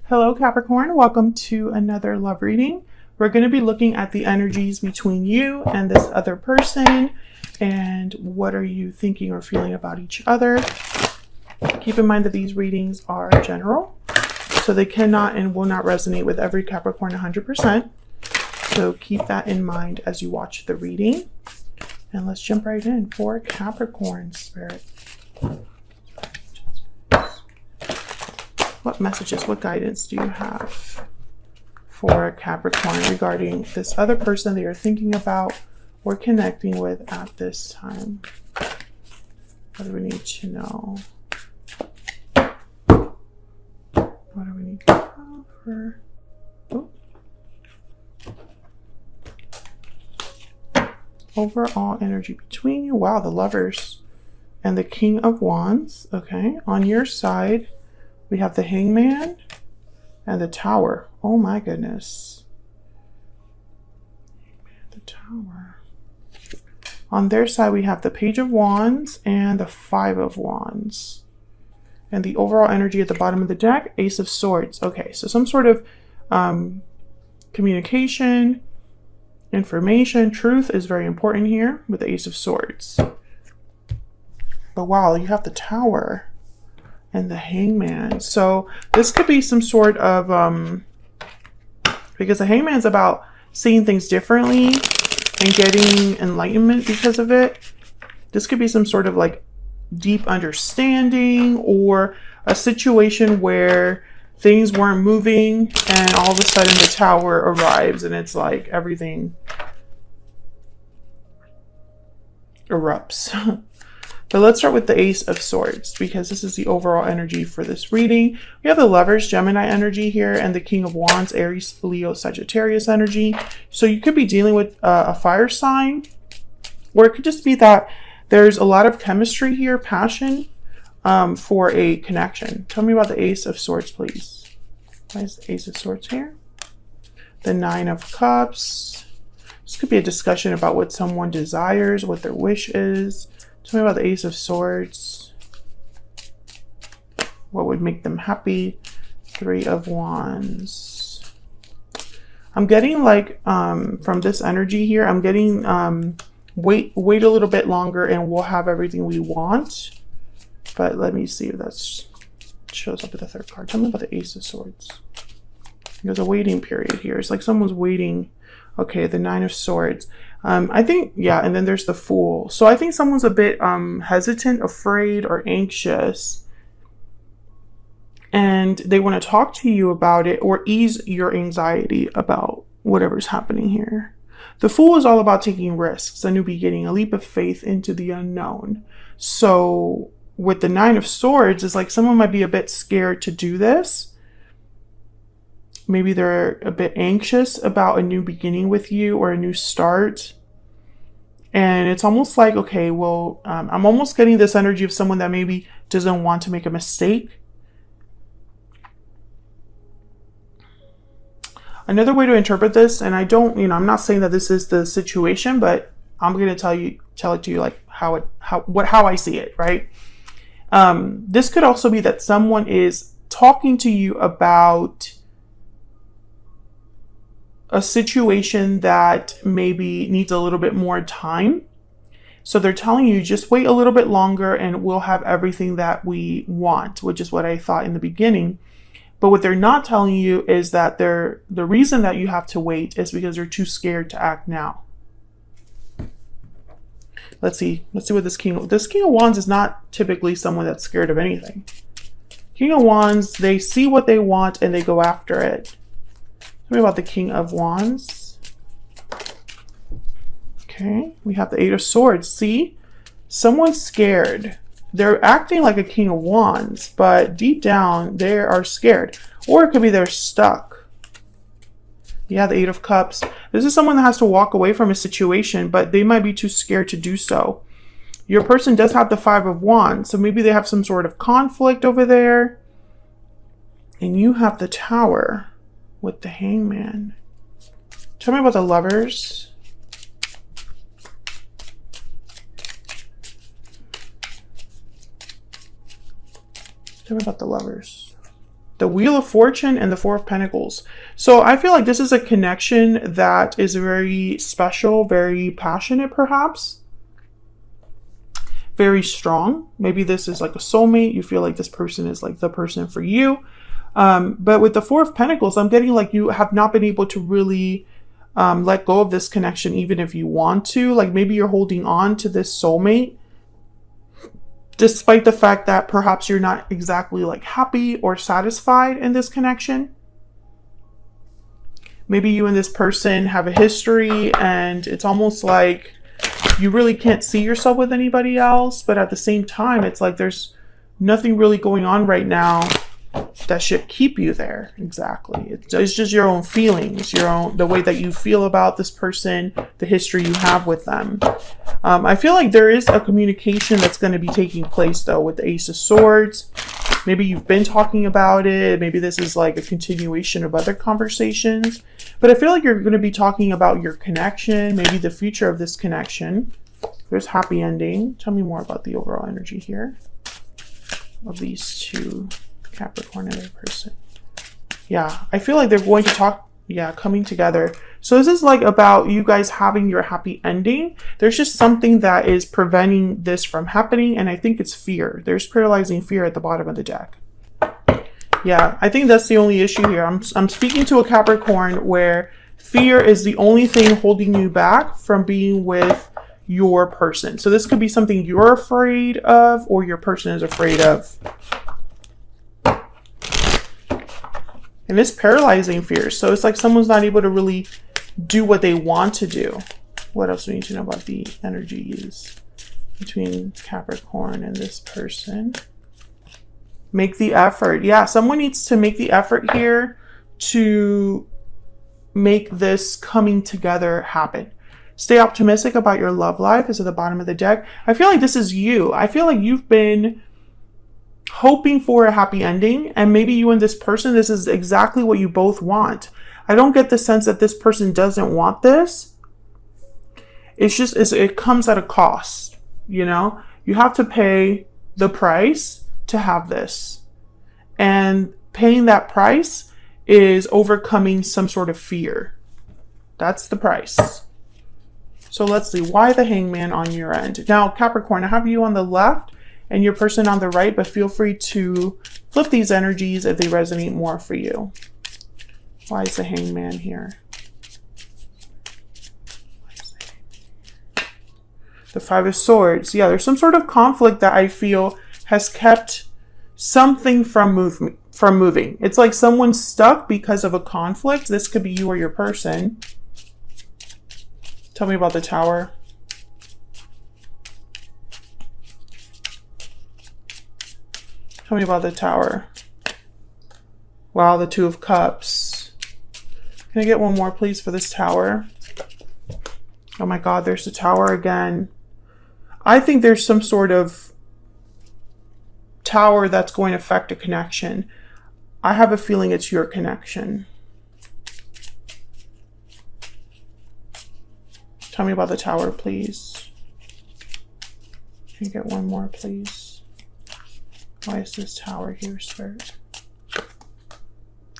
Hello Capricorn, welcome to another love reading. We're going to be looking at the energies between you and this other person and what are you thinking or feeling about each other. Keep in mind that these readings are general, so they cannot and will not resonate with every Capricorn 100%. So keep that in mind as you watch the reading. And let's jump right in for Capricorn spirit. What messages, what guidance do you have for Capricorn regarding this other person that you're thinking about or connecting with at this time? What do we need to know? What do we need to know for... Oh. Overall energy between you. Wow, the Lovers and the King of Wands. Okay, on your side, we have the Hangman and the Tower. Oh my goodness. The Tower. On their side, we have the Page of Wands and the Five of Wands. And the overall energy at the bottom of the deck, Ace of Swords. Okay, so some sort of communication, information, truth is very important here with the Ace of Swords. But wow, you have the Tower and the Hangman. So this could be some sort of because the Hangman's about seeing things differently and getting enlightenment because of it. This could be some sort of like deep understanding or a situation where things weren't moving and all of a sudden the Tower arrives and it's like everything erupts. But let's start with the Ace of Swords because this is the overall energy for this reading. We have the Lovers, Gemini energy here, and the King of Wands, Aries, Leo, Sagittarius energy. So you could be dealing with a fire sign, or it could just be that there's a lot of chemistry here, passion for a connection. Tell me about the Ace of Swords, please. Why is the Ace of Swords here? The Nine of Cups. This could be a discussion about what someone desires, what their wish is. Tell me about the Ace of Swords. What would make them happy? Three of Wands. I'm getting like, from this energy here, I'm getting, wait a little bit longer and we'll have everything we want. But let me see if that shows up with the third card. Tell me about the Ace of Swords. There's a waiting period here. It's like someone's waiting. Okay, the Nine of Swords. I think, yeah, and then there's the Fool. So I think someone's a bit hesitant, afraid, or anxious. And they want to talk to you about it or ease your anxiety about whatever's happening here. The Fool is all about taking risks, a new beginning, a leap of faith into the unknown. So with the Nine of Swords, it's like someone might be a bit scared to do this. Maybe they're a bit anxious about a new beginning with you or a new start. And it's almost like, okay, well, I'm almost getting this energy of someone that maybe doesn't want to make a mistake. Another way to interpret this, and I don't, I'm not saying that this is the situation, but I'm going to tell it to you like how I see it, right? This could also be that someone is talking to you about a situation that maybe needs a little bit more time. So they're telling you just wait a little bit longer and we'll have everything that we want, which is what I thought in the beginning. But what they're not telling you is that the reason that you have to wait is because they're too scared to act now. Let's see what this King of Wands is not typically someone that's scared of anything. King of Wands, they see what they want and they go after it. Tell me about the King of Wands. Okay, we have the Eight of Swords. See, someone's scared. They're acting like a King of Wands, but deep down they are scared. Or it could be they're stuck. Yeah, the Eight of Cups. This is someone that has to walk away from a situation, but they might be too scared to do so. Your person does have the Five of Wands, so maybe they have some sort of conflict over there. And you have the Tower with the Hangman. Tell me about the Lovers. Tell me about the Lovers. The Wheel of Fortune and the Four of Pentacles. So I feel like this is a connection that is very special, very passionate perhaps. Very strong. Maybe this is like a soulmate. You feel like this person is like the person for you. But with the Four of Pentacles, I'm getting like you have not been able to really let go of this connection even if you want to. Like maybe you're holding on to this soulmate despite the fact that perhaps you're not exactly like happy or satisfied in this connection. Maybe you and this person have a history and it's almost like you really can't see yourself with anybody else, but at the same time, it's like there's nothing really going on right now that should keep you there. Exactly. It's just your own feelings, the way that you feel about this person, the history you have with them. I feel like there is a communication that's going to be taking place though with the Ace of Swords. Maybe you've been talking about it. Maybe this is like a continuation of other conversations, but I feel like you're going to be talking about your connection, maybe the future of this connection. There's happy ending. Tell me more about the overall energy here of these two, Capricorn and their person. Yeah, I feel like they're going to talk, yeah, coming together. So this is like about you guys having your happy ending. There's just something that is preventing this from happening, and I think it's fear. There's paralyzing fear at the bottom of the deck. Yeah, I think that's the only issue here. I'm speaking to a Capricorn where fear is the only thing holding you back from being with your person. So this could be something you're afraid of or your person is afraid of. And it's paralyzing fear. So it's like someone's not able to really do what they want to do. What else do we need to know about the energies between Capricorn and this person? Make the effort. Yeah, someone needs to make the effort here to make this coming together happen. Stay optimistic about your love life is at the bottom of the deck. I feel like this is you. I feel like you've been hoping for a happy ending, and maybe you and this person, this is exactly what you both want. I don't get the sense that this person doesn't want this. It's just, it comes at a cost, you know? You have to pay the price to have this. And paying that price is overcoming some sort of fear. That's the price. So let's see, why the Hangman on your end? Now, Capricorn, I have you on the left and your person on the right, but feel free to flip these energies if they resonate more for you. Why is the Hangman here? The Five of Swords. Yeah, there's some sort of conflict that I feel has kept something from moving. It's like someone's stuck because of a conflict. This could be you or your person. Tell me about the Tower. Tell me about the Tower. Wow, the Two of Cups. Can I get one more, please, for this Tower? Oh my God, there's the Tower again. I think there's some sort of Tower that's going to affect a connection. I have a feeling it's your connection. Tell me about the Tower, please. Can you get one more, please? Why is this Tower here, Spirit?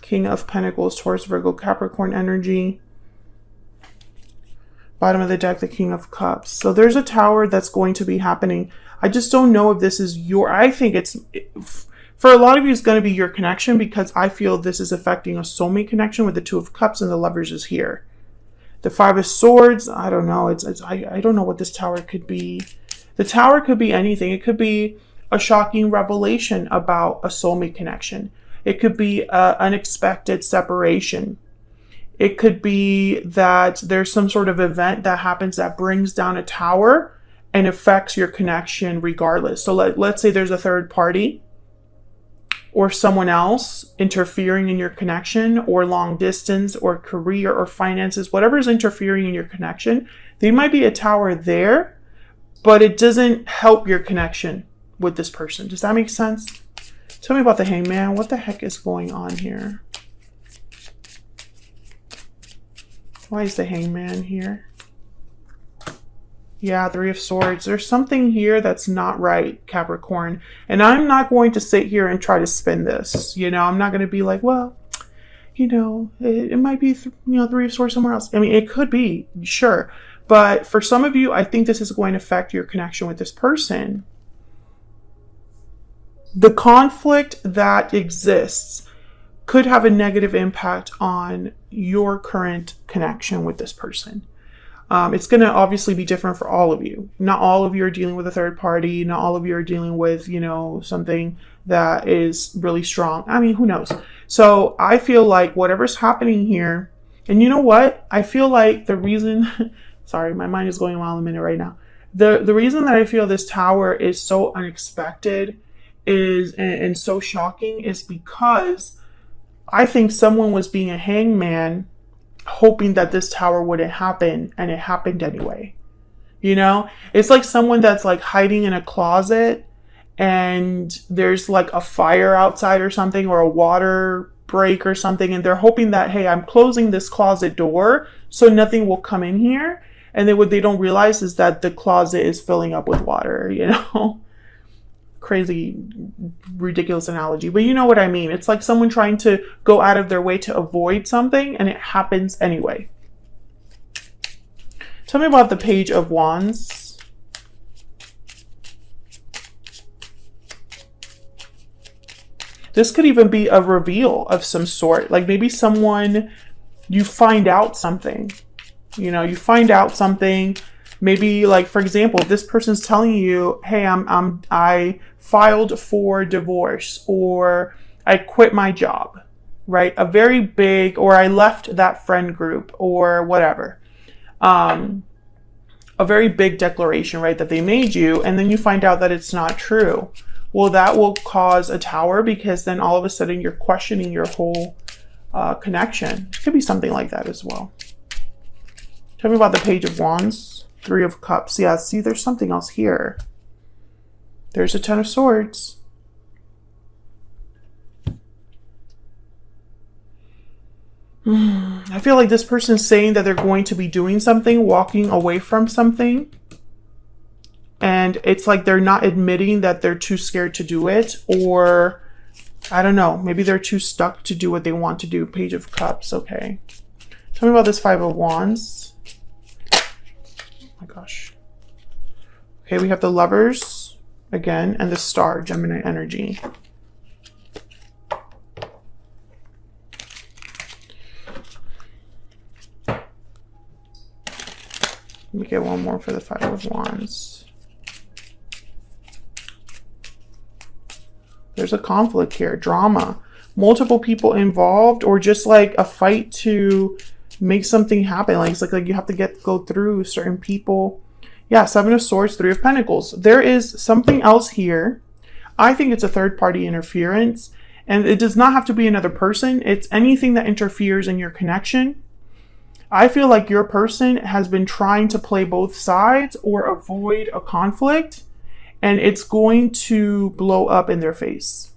King of Pentacles, Taurus, Virgo, Capricorn energy. Bottom of the deck, the King of Cups. So there's a Tower that's going to be happening. I just don't know if this is your... I think it's... For a lot of you, it's going to be your connection because I feel this is affecting a soulmate connection with the Two of Cups and the Lovers is here. The Five of Swords, I don't know. I don't know what this Tower could be. The Tower could be anything. It could be a shocking revelation about a soulmate connection. It could be an unexpected separation. It could be that there's some sort of event that happens that brings down a tower and affects your connection regardless. So let's say there's a third party or someone else interfering in your connection, or long distance or career or finances, whatever is interfering in your connection. There might be a tower there, but it doesn't help your connection with this person. Does that make sense? Tell me about the Hangman. What the heck is going on here? Why is the Hangman here? Yeah, Three of Swords. There's something here that's not right, Capricorn. And I'm not going to sit here and try to spin this. You know, I'm not going to be like, well, you know, it might be, Three of Swords somewhere else. I mean, it could be, sure. But for some of you, I think this is going to affect your connection with this person. The conflict that exists could have a negative impact on your current connection with this person. It's going to obviously be different for all of you. Not all of you are dealing with a third party. Not all of you are dealing with, something that is really strong. I mean, who knows? So I feel like whatever's happening here, and you know what? I feel like the reason, sorry, my mind is going a mile a minute right now. The reason that I feel this tower is so unexpected and so shocking is because I think someone was being a hangman, hoping that this tower wouldn't happen, and it happened anyway. It's like someone that's like hiding in a closet and there's like a fire outside or something, or a water break or something, and they're hoping that, hey, I'm closing this closet door so nothing will come in here. And then what they don't realize is that the closet is filling up with water, Crazy, ridiculous analogy, but you know what I mean. It's like someone trying to go out of their way to avoid something, and it happens anyway. Tell me about the Page of Wands. This could even be a reveal of some sort. Like maybe you find out something. You find out something. Maybe, like, for example, if this person's telling you, hey, I filed for divorce, or I quit my job, right? A very big, or I left that friend group, or whatever. A very big declaration, right, that they made you, and then you find out that it's not true. Well, that will cause a tower, because then all of a sudden you're questioning your whole connection. It could be something like that as well. Tell me about the Page of Wands. Three of Cups. Yeah, see, there's something else here. There's a Ten of Swords. I feel like this person's saying that they're going to be doing something, walking away from something. And it's like they're not admitting that they're too scared to do it. Or, I don't know, maybe they're too stuck to do what they want to do. Page of Cups, okay. Tell me about this Five of Wands. Oh my gosh. Okay, we have the Lovers again, and the Star, Gemini energy. Let me get one more for the Five of Wands. There's a conflict here, drama, multiple people involved, or just like a fight to make something happen. Like it's like you have to go through certain people. Yeah, Seven of Swords, Three of Pentacles. There is something else here. I think it's a third party interference, and it does not have to be another person. It's anything that interferes in your connection. I feel like your person has been trying to play both sides or avoid a conflict, and it's going to blow up in their face.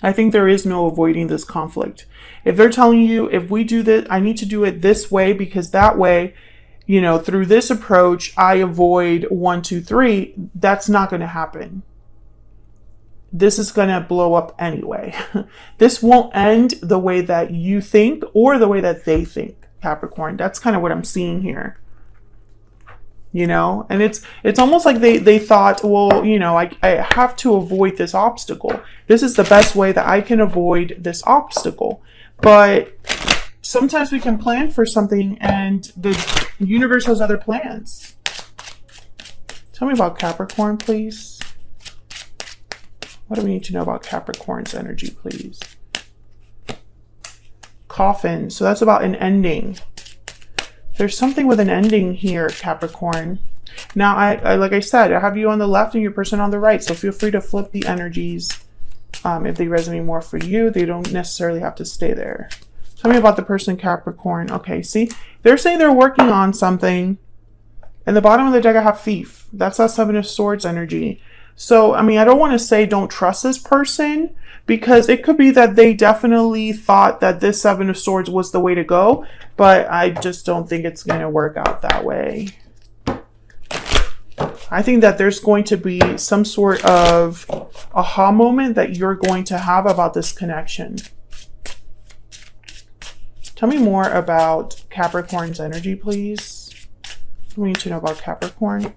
I think there is no avoiding this conflict. If they're telling you, if we do this, I need to do it this way, because that way, through this approach, I avoid 1, 2, 3, that's not going to happen. This is going to blow up anyway. This won't end the way that you think or the way that they think, Capricorn. That's kind of what I'm seeing here. And it's almost like they thought, well, I have to avoid this obstacle. This is the best way that I can avoid this obstacle. But sometimes we can plan for something and the universe has other plans. Tell me about Capricorn, please. What do we need to know about Capricorn's energy, please? Coffin. So that's about an ending. There's something with an ending here, Capricorn. Now, I like I said, I have you on the left and your person on the right. So feel free to flip the energies if they resonate more for you. They don't necessarily have to stay there. Tell me about the person, Capricorn. Okay, see, they're saying they're working on something. And the bottom of the deck, I have Thief. That's that Seven of Swords energy. So, I mean, I don't want to say don't trust this person, because it could be that they definitely thought that this Seven of Swords was the way to go, but I just don't think it's going to work out that way. I think that there's going to be some sort of aha moment that you're going to have about this connection. Tell me more about Capricorn's energy, please. We need to know about Capricorn.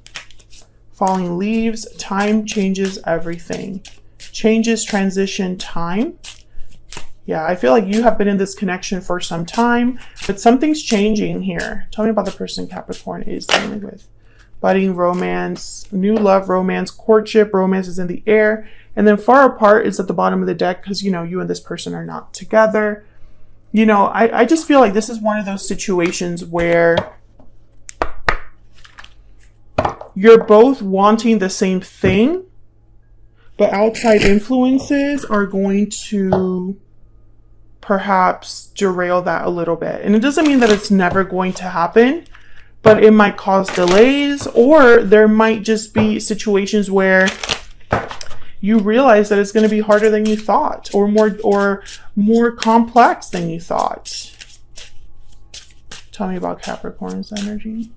Falling leaves, time changes everything. Changes, transition, time. Yeah, I feel like you have been in this connection for some time, but something's changing here. Tell me about the person Capricorn is dealing with. Budding romance, new love, romance, courtship, romance is in the air. And then far apart is at the bottom of the deck because, you know, you and this person are not together. You know, I just feel like this is one of those situations where you're both wanting the same thing, but outside influences are going to perhaps derail that a little bit. And it doesn't mean that it's never going to happen, but it might cause delays, or there might just be situations where you realize that it's going to be harder than you thought, or more complex than you thought. Tell me about Capricorn's energy.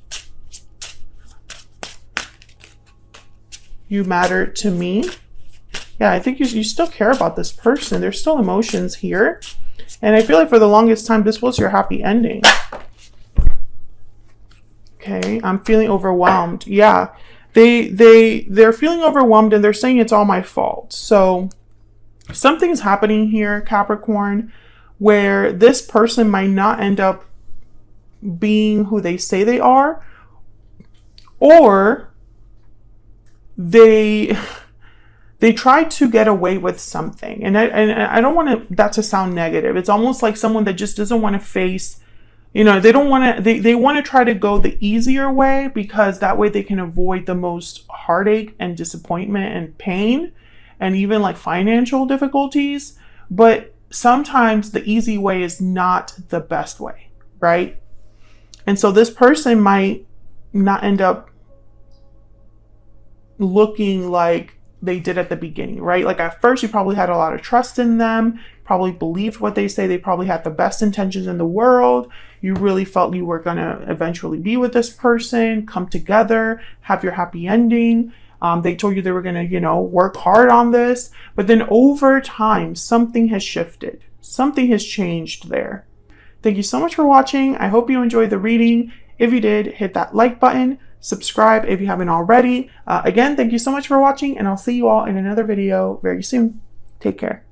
You matter to me. Yeah, I think you still care about this person. There's still emotions here. And I feel like for the longest time, this was your happy ending. Okay, I'm feeling overwhelmed. Yeah, they're feeling overwhelmed and they're saying it's all my fault. So something's happening here, Capricorn, where this person might not end up being who they say they are, or they tried to get away with something. And I don't want that to sound negative. It's almost like someone that just doesn't want to face, you know, they want to try to go the easier way because that way they can avoid the most heartache and disappointment and pain and even like financial difficulties. But sometimes the easy way is not the best way, right? And so this person might not end up looking like they did at the beginning, right? Like at first you probably had a lot of trust in them, probably believed what they say, they probably had the best intentions in the world. You really felt you were going to eventually be with this person, come together, have your happy ending. They told you they were going to, you know, work hard on this, but then over time, something has shifted. Something has changed there. Thank you so much for watching. I hope you enjoyed the reading. If you did, hit that like button. Subscribe if you haven't already. Again, thank you so much for watching, and I'll see you all in another video very soon. Take care.